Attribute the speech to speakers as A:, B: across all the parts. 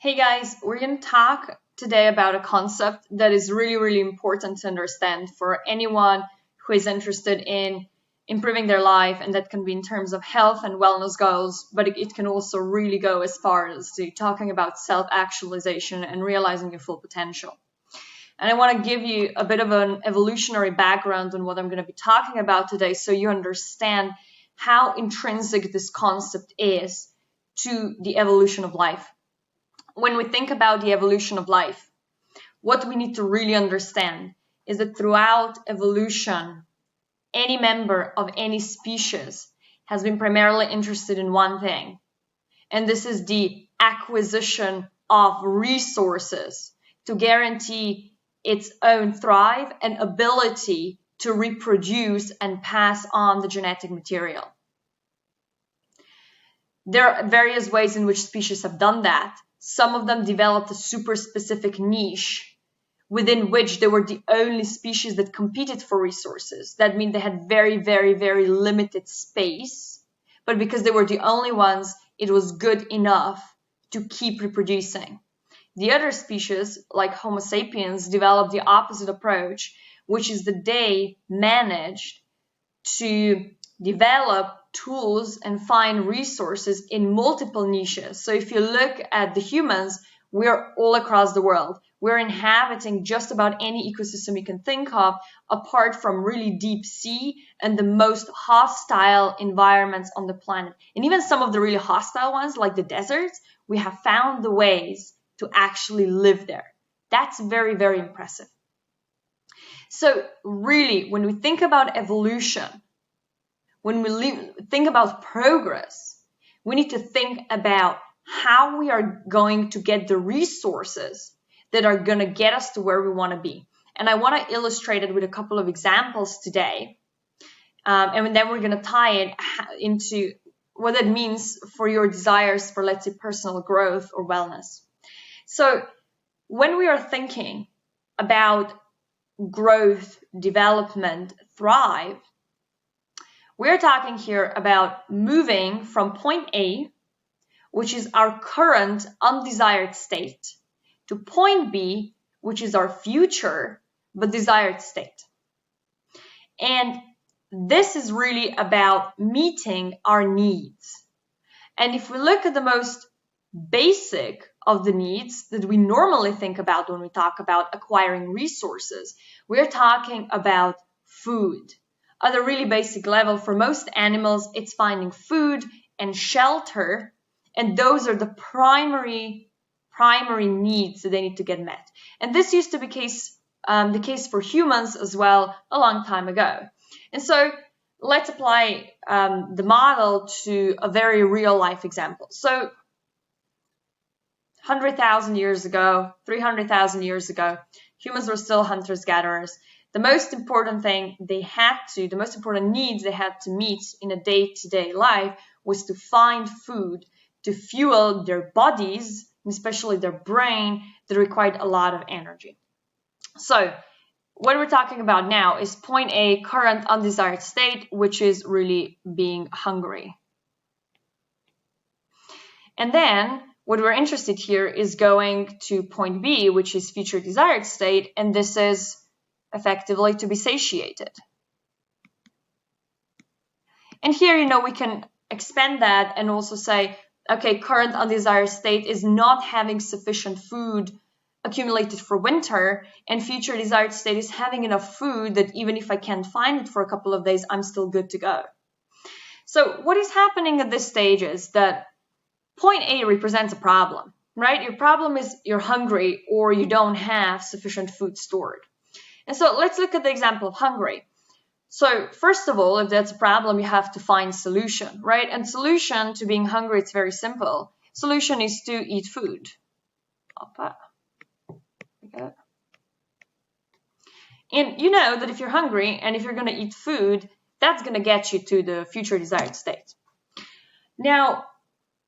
A: Hey guys, we're going to talk today about a concept that is really important to understand for anyone who is interested in improving their life, and that can be in terms of health and wellness goals, but it can also really go as far as to talking about self-actualization and realizing your full potential. And I want to give you a bit of an evolutionary background on what I'm going to be talking about today so you understand how intrinsic this concept is to the evolution of life. When we think about the evolution of life, what we need to really understand is that throughout evolution, any member of any species has been primarily interested in one thing, and this is the acquisition of resources to guarantee its own thrive and ability to reproduce and pass on the genetic material. There are various ways in which species have done that. Some of them developed a super specific niche within which they were the only species that competed for resources. That means they had very limited space, but because they were the only ones, it was good enough to keep reproducing. The other species, like Homo sapiens, developed the opposite approach, which is that they managed to develop tools and find resources in multiple niches. So if you look at the humans, we're all across the world. We're inhabiting just about any ecosystem you can think of, apart from really deep sea and the most hostile environments on the planet. And even some of the really hostile ones, like the deserts, we have found the ways to actually live there. That's very impressive. So really, when we think about evolution, when we think about progress, we need to think about how we are going to get the resources that are going to get us to where we want to be. And I want to illustrate it with a couple of examples today. And then we're going to tie it into what it means for your desires for, let's say, personal growth or wellness. So when we are thinking about growth, development, thrive, we're talking here about moving from point A, which is our current undesired state, to point B, which is our future but desired state. And this is really about meeting our needs. And if we look at the most basic of the needs that we normally think about when we talk about acquiring resources, we're talking about food. At a really basic level, for most animals, it's finding food and shelter, and those are the primary needs that they need to get met. And this used to be the case for humans as well a long time ago. And so let's apply the model to a very real life example. So 100,000 years ago, 300,000 years ago, humans were still hunters-gatherers. The most important needs they had to meet in a day-to-day life was to find food to fuel their bodies, especially their brain, that required a lot of energy. So what we're talking about now is point A, current undesired state, which is really being hungry. And then what we're interested here is going to point B, which is future desired state, and this is effectively to be satiated. And here, we can expand that and also say, okay, current undesired state is not having sufficient food accumulated for winter, and future desired state is having enough food that even if I can't find it for a couple of days, I'm still good to go. So what is happening at this stage is that point A represents a problem, right? Your problem is you're hungry or you don't have sufficient food stored. And so let's look at the example of hungry. So first of all, if that's a problem, you have to find solution, right? And solution to being hungry, it's very simple. Solution is to eat food. And you know that if you're hungry and if you're going to eat food, that's going to get you to the future desired state. Now,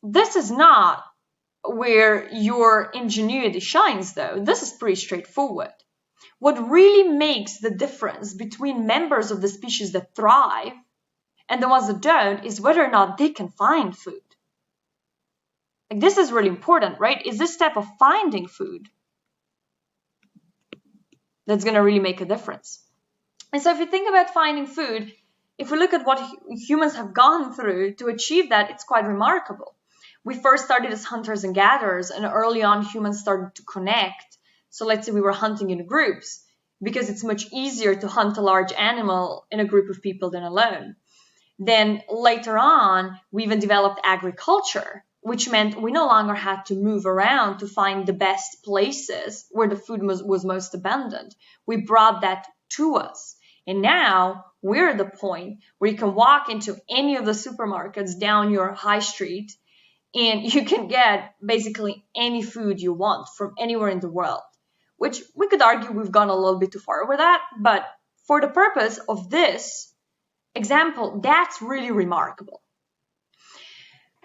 A: this is not where your ingenuity shines, though. This is pretty straightforward. What really makes the difference between members of the species that thrive and the ones that don't is whether or not they can find food. Like, this is really important, right? Is this step of finding food that's going to really make a difference. And so if you think about finding food, if we look at what humans have gone through to achieve that, it's quite remarkable. We first started as hunters and gatherers, and early on humans started to connect. So let's say we were hunting in groups, because it's much easier to hunt a large animal in a group of people than alone. Then later on, we even developed agriculture, which meant we no longer had to move around to find the best places where the food was most abundant. We brought that to us. And now we're at the point where you can walk into any of the supermarkets down your high street and you can get basically any food you want from anywhere in the world, which we could argue we've gone a little bit too far with that. But for the purpose of this example, that's really remarkable.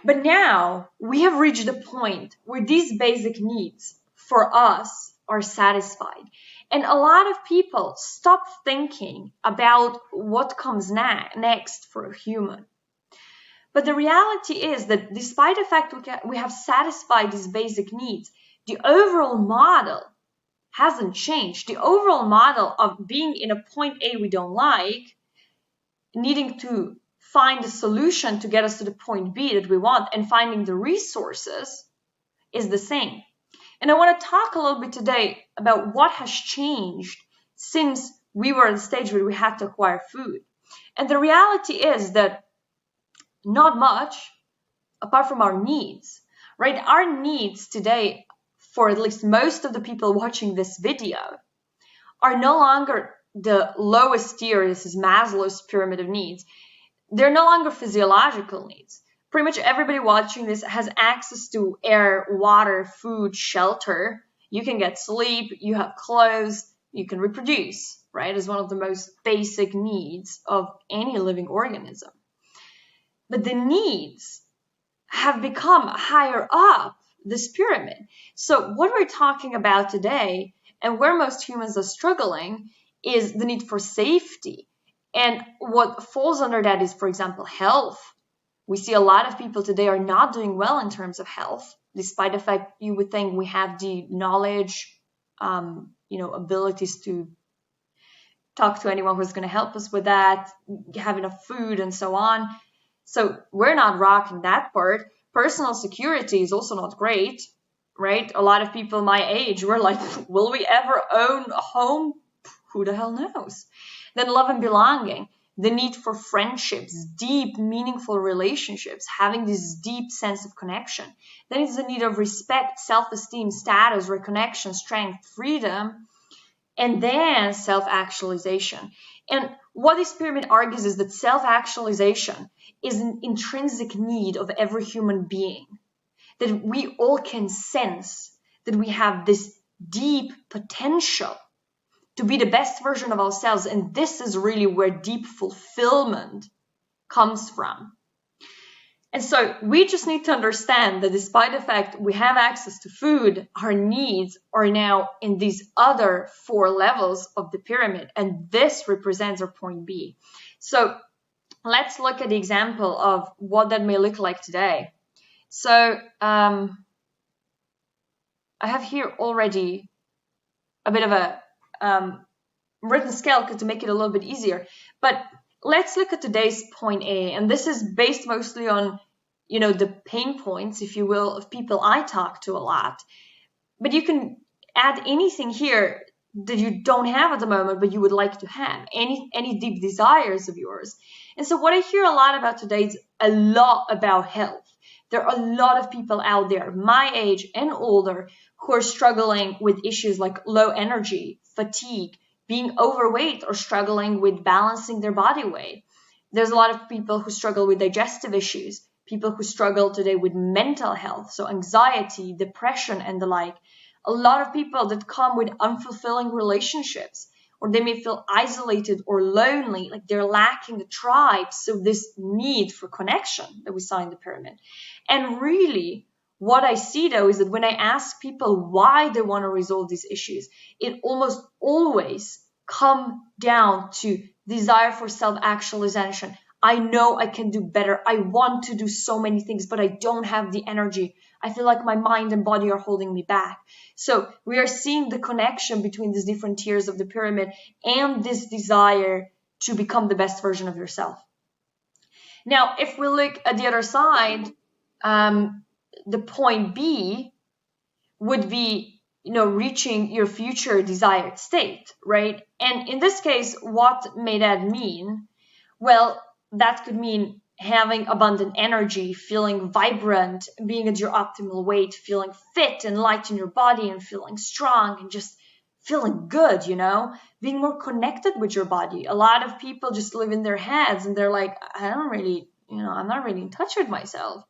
A: But now we have reached a point where these basic needs for us are satisfied. And a lot of people stop thinking about what comes next for a human. But the reality is that despite the fact we have satisfied these basic needs, the overall model hasn't changed. The overall model of being in a point A we don't like, needing to find a solution to get us to the point B that we want, and finding the resources is the same. And I want to talk a little bit today about what has changed since we were at the stage where we had to acquire food. And the reality is that not much, apart from our needs, right? Our needs today, for at least most of the people watching this video, are no longer the lowest tier. This is Maslow's pyramid of needs. They're no longer physiological needs. Pretty much everybody watching this has access to air, water, food, shelter. You can get sleep, you have clothes, you can reproduce, right? It's one of the most basic needs of any living organism. But the needs have become higher up this pyramid. So what we're talking about today, and where most humans are struggling, is the need for safety. And what falls under that is, for example, health. We see a lot of people today are not doing well in terms of health, despite the fact you would think we have the knowledge, abilities to talk to anyone who's going to help us with that, have enough food and so on. So we're not rocking that part. Personal security is also not great, right? A lot of people my age were like, will we ever own a home? Who the hell knows? Then love and belonging. The need for friendships, deep, meaningful relationships, having this deep sense of connection. Then it's the need of respect, self-esteem, status, reconnection, strength, freedom, and then self-actualization. And what this pyramid argues is that self-actualization is an intrinsic need of every human being, that we all can sense that we have this deep potential to be the best version of ourselves. And this is really where deep fulfillment comes from. And so we just need to understand that despite the fact we have access to food, our needs are now in these other 4 levels of the pyramid. And this represents our point B. So let's look at the example of what that may look like today. So I have here already a bit of a written scale to make it a little bit easier. But let's look at today's point A. And this is based mostly on, the pain points, if you will, of people I talk to a lot. But you can add anything here that you don't have at the moment, but you would like to have, any deep desires of yours. And so what I hear a lot about today is a lot about health. There are a lot of people out there, my age and older, who are struggling with issues like low energy, fatigue, being overweight, or struggling with balancing their body weight. There's a lot of people who struggle with digestive issues, people who struggle today with mental health, so anxiety, depression, and the like. A lot of people that come with unfulfilling relationships, or they may feel isolated or lonely, like they're lacking the tribe, so this need for connection that we saw in the pyramid. And really, what I see though is that when I ask people why they want to resolve these issues, it almost always comes down to desire for self-actualization. I know I can do better. I want to do so many things, but I don't have the energy. I feel like my mind and body are holding me back. So we are seeing the connection between these different tiers of the pyramid and this desire to become the best version of yourself. Now, if we look at the other side, the point B would be, reaching your future desired state, right? And in this case, what may that mean? Well, that could mean having abundant energy, feeling vibrant, being at your optimal weight, feeling fit and light in your body, and feeling strong and just feeling good, being more connected with your body. A lot of people just live in their heads and they're like, I'm not really in touch with myself.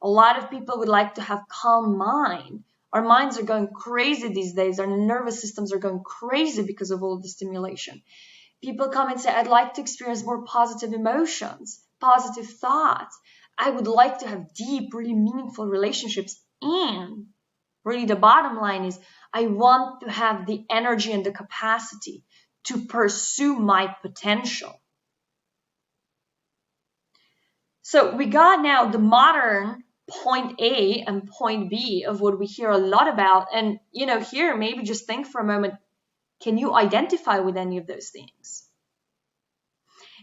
A: A lot of people would like to have calm mind. Our minds are going crazy these days. Our nervous systems are going crazy because of all the stimulation. People come and say, I'd like to experience more positive emotions, positive thoughts. I would like to have deep, really meaningful relationships. And really the bottom line is, I want to have the energy and the capacity to pursue my potential. So we got now the modern point A and point B of what we hear a lot about. And, here, maybe just think for a moment, can you identify with any of those things?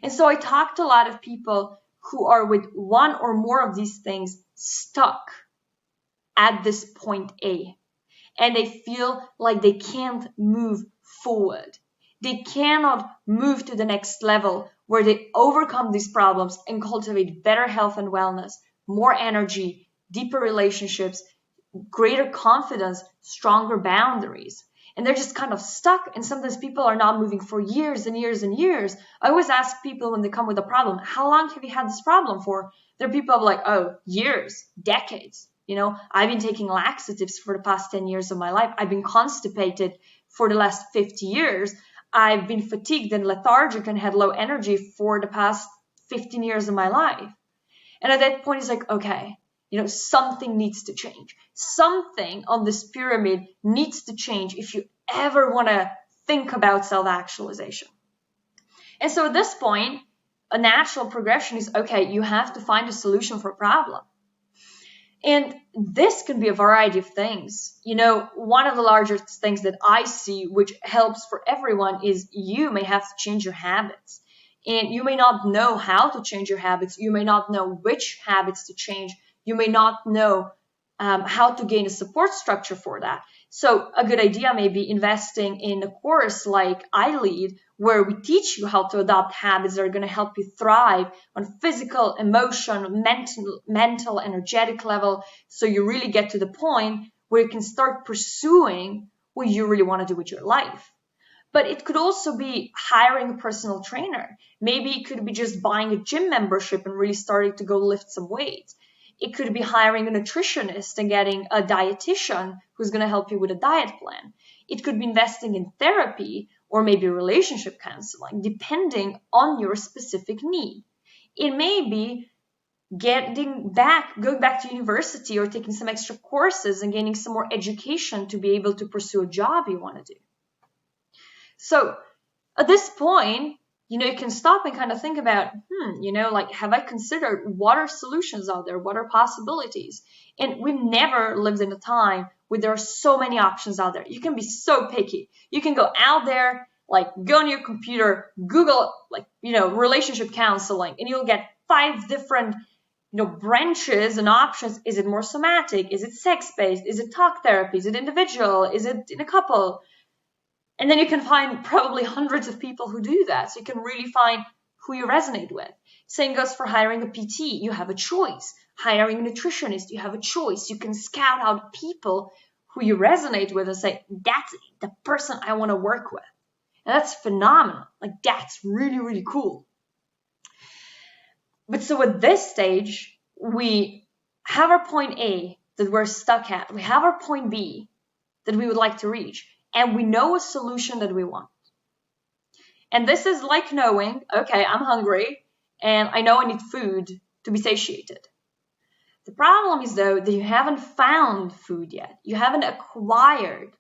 A: And so I talked to a lot of people who are with one or more of these things stuck at this point A. And they feel like they can't move forward. They cannot move to the next level where they overcome these problems and cultivate better health and wellness, more energy, deeper relationships, greater confidence, stronger boundaries. And they're just kind of stuck. And sometimes people are not moving for years and years and years. I always ask people when they come with a problem, how long have you had this problem for? There are people like, oh, years, decades. I've been taking laxatives for the past 10 years of my life. I've been constipated for the last 50 years. I've been fatigued and lethargic and had low energy for the past 15 years of my life. And at that point, it's like, okay, something needs to change. Something on this pyramid needs to change if you ever want to think about self-actualization. And so at this point, a natural progression is, okay, you have to find a solution for a problem. And this can be a variety of things. One of the largest things that I see, which helps for everyone, is you may have to change your habits. And you may not know how to change your habits. You may not know which habits to change. You may not know how to gain a support structure for that. So a good idea may be investing in a course like I Lead, where we teach you how to adopt habits that are going to help you thrive on physical, emotional, mental, energetic level. So you really get to the point where you can start pursuing what you really want to do with your life. But it could also be hiring a personal trainer. Maybe it could be just buying a gym membership and really starting to go lift some weights. It could be hiring a nutritionist and getting a dietitian who's going to help you with a diet plan. It could be investing in therapy or maybe relationship counseling, depending on your specific need. It may be going back to university or taking some extra courses and gaining some more education to be able to pursue a job you want to do. So at this point, you can stop and kind of think about, have I considered what are solutions out there? What are possibilities? And we've never lived in a time where there are so many options out there. You can be so picky. You can go out there, go on your computer, Google, relationship counseling, and you'll get 5 different, branches and options. Is it more somatic? Is it sex-based? Is it talk therapy? Is it individual? Is it in a couple? And then you can find probably hundreds of people who do that. So you can really find who you resonate with. Same goes for hiring a PT. You have a choice. Hiring a nutritionist, you have a choice. You can scout out people who you resonate with and say, that's the person I want to work with. And that's phenomenal. That's really, really cool. But so at this stage, we have our point A that we're stuck at. We have our point B that we would like to reach. And we know a solution that we want. And this is like knowing, okay, I'm hungry and I know I need food to be satiated. The problem is, though, that you haven't found food yet. You haven't acquired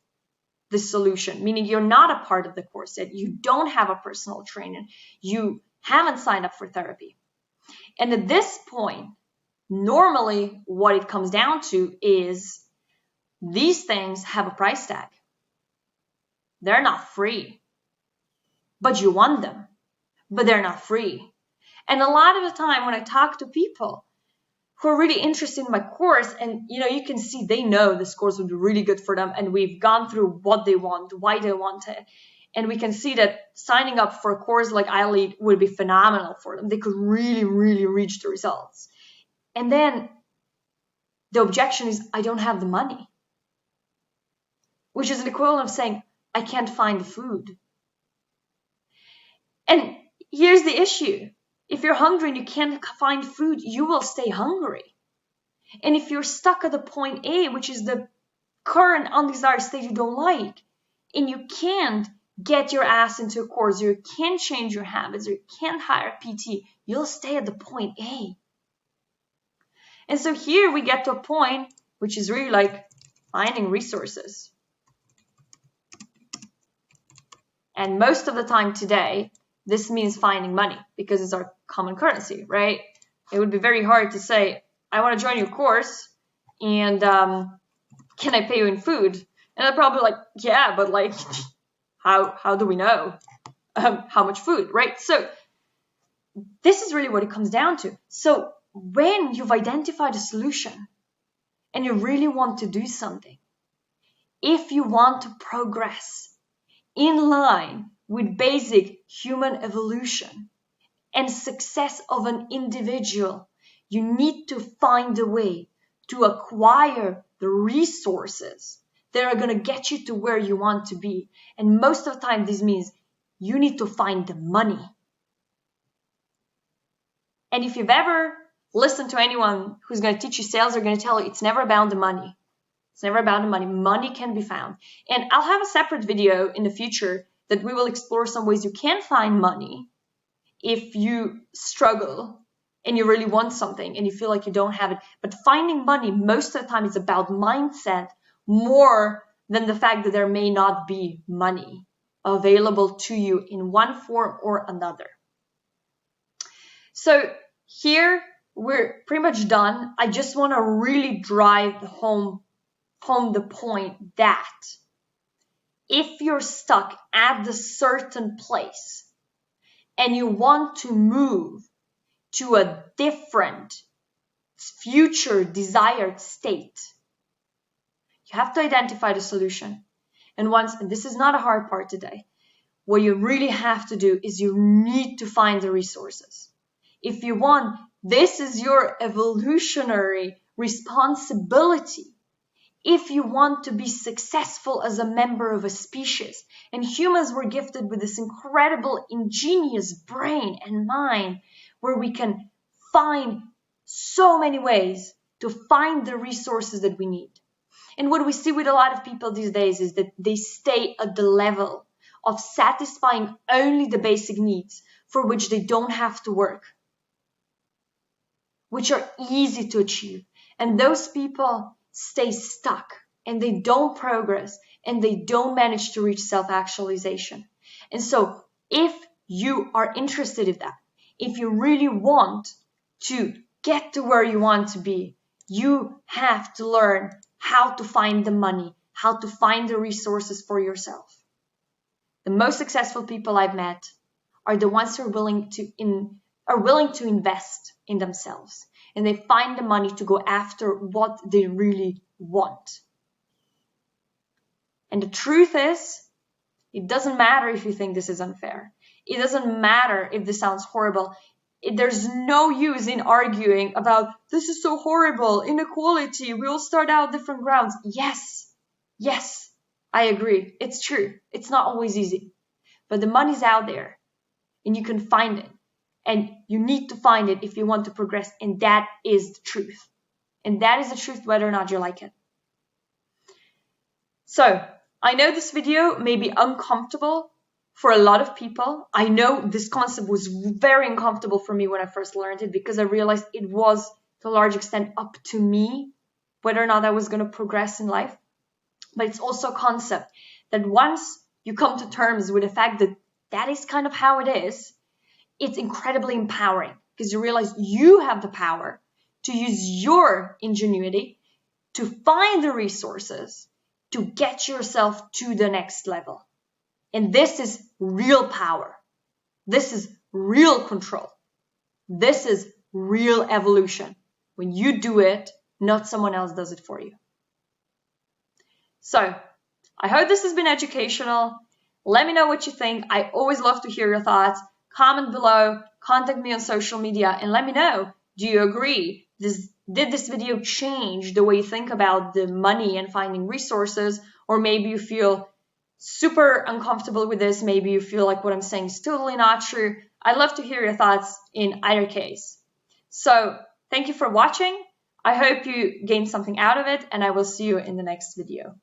A: the solution, meaning you're not a part of the course yet. You don't have a personal trainer. You haven't signed up for therapy. And at this point, normally what it comes down to is these things have a price tag. They're not free, but you want them, but they're not free. And a lot of the time when I talk to people who are really interested in my course, and you can see they know this course would be really good for them, and we've gone through what they want, why they want it, and we can see that signing up for a course like iLead would be phenomenal for them. They could really, really reach the results. And then the objection is, I don't have the money, which is an equivalent of saying, I can't find the food. And here's the issue. If you're hungry and you can't find food, you will stay hungry. And if you're stuck at the point A, which is the current undesired state you don't like, and you can't get your ass into a course, or you can't change your habits, or you can't hire a PT, you'll stay at the point A. And so here we get to a point which is really like finding resources. And most of the time today, this means finding money because it's our common currency, right? It would be very hard to say, I want to join your course and can I pay you in food? And I'm probably like, yeah, but like, how do we know how much food, right? So this is really what it comes down to. So when you've identified a solution and you really want to do something, if you want to progress in line with basic human evolution and success of an individual, you need to find a way to acquire the resources that are going to get you to where you want to be. And most of the time, this means you need to find the money. And if you've ever listened to anyone who's going to teach you sales, they're going to tell you it's never about the money. It's never about the money. Money can be found. And I'll have a separate video in the future that we will explore some ways you can find money if you struggle and you really want something and you feel like you don't have it. But finding money most of the time is about mindset more than the fact that there may not be money available to you in one form or another. So here we're pretty much done. I just want to really drive home the point that if you're stuck at a certain place and you want to move to a different future desired state, you have to identify the solution. And this is not a hard part today, what you really have to do is you need to find the resources. If you want, this is your evolutionary responsibility. If you want to be successful as a member of a species, and humans were gifted with this incredible, ingenious brain and mind where we can find so many ways to find the resources that we need. And what we see with a lot of people these days is that they stay at the level of satisfying only the basic needs for which they don't have to work, which are easy to achieve. And those people stay stuck and they don't progress and they don't manage to reach self-actualization. And so if you are interested in that, if you really want to get to where you want to be, you have to learn how to find the money, how to find the resources for yourself. The most successful people I've met are the ones who are willing to invest in themselves. And they find the money to go after what they really want. And the truth is, it doesn't matter if you think this is unfair. It doesn't matter if this sounds horrible. There's no use in arguing about, this is so horrible, inequality, we all start out different grounds. Yes, I agree. It's true. It's not always easy. But the money's out there, and you can find it. And you need to find it if you want to progress. And that is the truth. And that is the truth whether or not you like it. So, I know this video may be uncomfortable for a lot of people. I know this concept was very uncomfortable for me when I first learned it because I realized it was to a large extent up to me whether or not I was going to progress in life. But it's also a concept that once you come to terms with the fact that that is kind of how it is, it's incredibly empowering because you realize you have the power to use your ingenuity to find the resources to get yourself to the next level. And this is real power. This is real control. This is real evolution. When you do it, not someone else does it for you. So, I hope this has been educational. Let me know what you think. I always love to hear your thoughts. Comment below, contact me on social media, and let me know, do you agree? Did this video change the way you think about the money and finding resources? Or maybe you feel super uncomfortable with this. Maybe you feel like what I'm saying is totally not true. I'd love to hear your thoughts in either case. So, thank you for watching. I hope you gained something out of it, and I will see you in the next video.